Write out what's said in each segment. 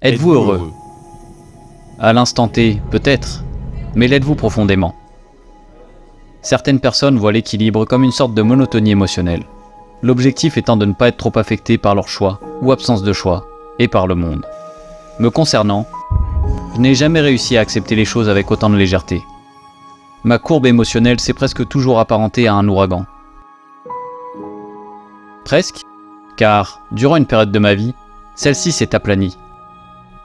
Êtes-vous heureux? À l'instant T, peut-être, mais l'êtes-vous profondément? Certaines personnes voient l'équilibre comme une sorte de monotonie émotionnelle, l'objectif étant de ne pas être trop affecté par leur choix ou absence de choix, et par le monde. Me concernant, je n'ai jamais réussi à accepter les choses avec autant de légèreté. Ma courbe émotionnelle s'est presque toujours apparentée à un ouragan. Presque, car, durant une période de ma vie, celle-ci s'est aplanie.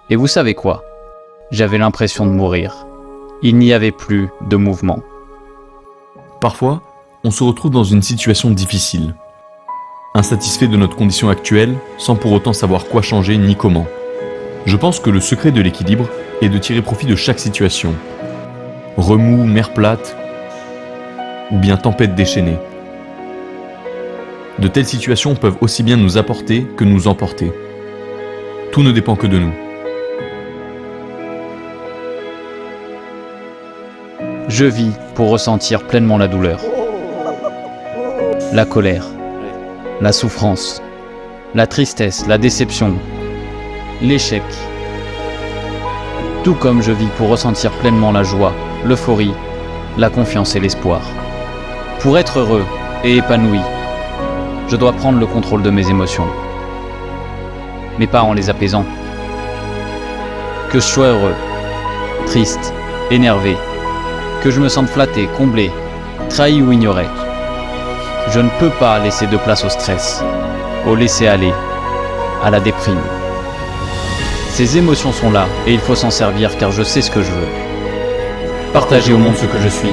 Et vous savez quoi? J'avais l'impression de mourir. Il n'y avait plus de mouvement. Parfois, on se retrouve dans une situation difficile. Insatisfait de notre condition actuelle, sans pour autant savoir quoi changer ni comment. Je pense que le secret de l'équilibre est de tirer profit de chaque situation. Remous, mer plate, ou bien tempête déchaînée. De telles situations peuvent aussi bien nous apporter que nous emporter. Tout ne dépend que de nous. Je vis pour ressentir pleinement la douleur, la colère, la souffrance, la tristesse, la déception, l'échec. Tout comme je vis pour ressentir pleinement la joie, l'euphorie, la confiance et l'espoir. Pour être heureux et épanoui, je dois prendre le contrôle de mes émotions, mais pas en les apaisant. Que je sois heureux, triste, énervé, que je me sente flatté, comblé, trahi ou ignoré. Je ne peux pas laisser de place au stress, au laisser-aller, à la déprime. Ces émotions sont là et il faut s'en servir car je sais ce que je veux. Partager au monde ce que je suis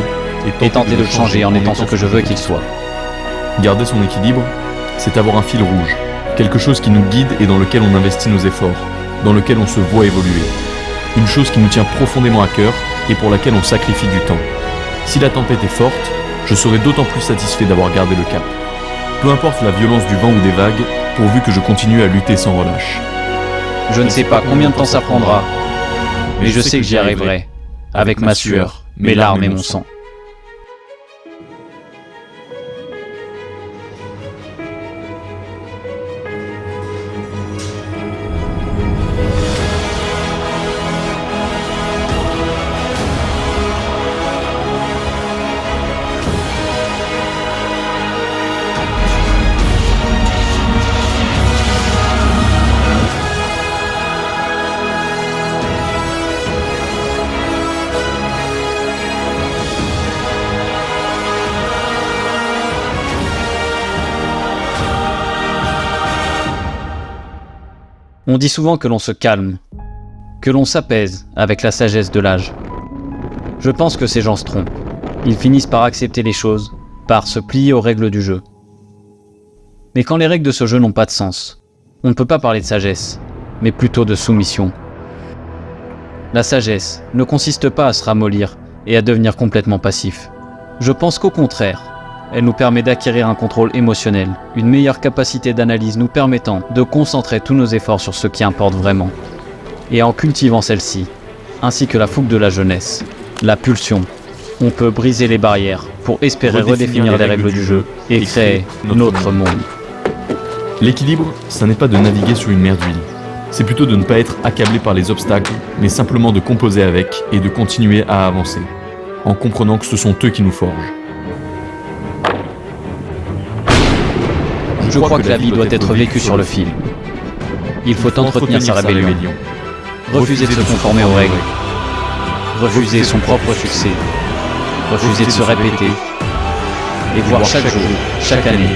et tenter de le changer en étant ce que je veux qu'il soit. Garder son équilibre, c'est avoir un fil rouge, quelque chose qui nous guide et dans lequel on investit nos efforts, dans lequel on se voit évoluer. Une chose qui nous tient profondément à cœur et pour laquelle on sacrifie du temps. Si la tempête est forte, je serai d'autant plus satisfait d'avoir gardé le cap. Peu importe la violence du vent ou des vagues, pourvu que je continue à lutter sans relâche. Je ne sais pas combien de temps ça prendra, mais je sais que j'y arriverai, avec ma sueur, mes larmes et mon sang. On dit souvent que l'on se calme, que l'on s'apaise avec la sagesse de l'âge. Je pense que ces gens se trompent. Ils finissent par accepter les choses, par se plier aux règles du jeu. Mais quand les règles de ce jeu n'ont pas de sens, on ne peut pas parler de sagesse, mais plutôt de soumission. La sagesse ne consiste pas à se ramollir et à devenir complètement passif. Je pense qu'au contraire, elle nous permet d'acquérir un contrôle émotionnel, une meilleure capacité d'analyse nous permettant de concentrer tous nos efforts sur ce qui importe vraiment. Et en cultivant celle-ci, ainsi que la fougue de la jeunesse, la pulsion, on peut briser les barrières pour espérer redéfinir les règles du jeu et créer notre monde. L'équilibre, ça n'est pas de naviguer sur une mer d'huile. C'est plutôt de ne pas être accablé par les obstacles, mais simplement de composer avec et de continuer à avancer, en comprenant que ce sont eux qui nous forgent. Je crois que la vie doit être vécue sur le fil. Il faut entretenir sa rébellion, refuser de se conformer aux règles, refuser son propre succès, refuser de se répéter, et voir chaque jour, chaque année,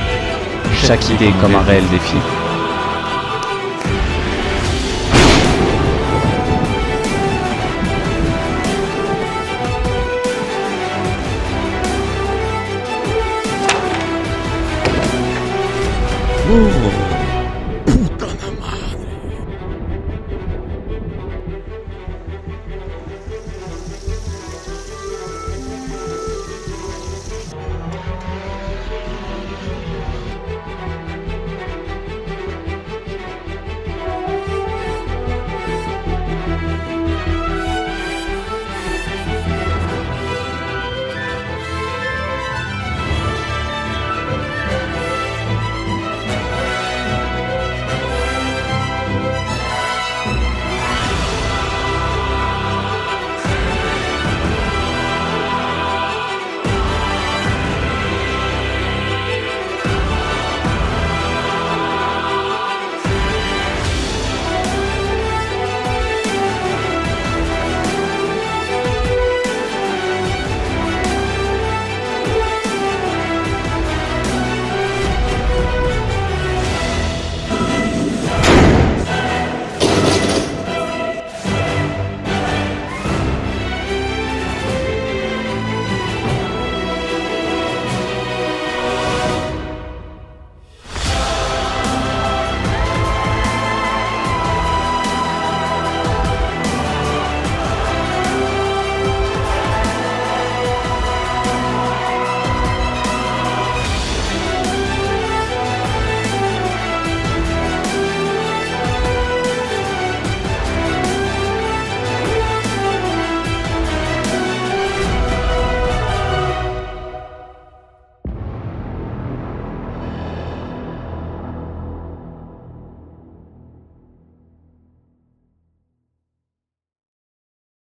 chaque idée comme un réel défi.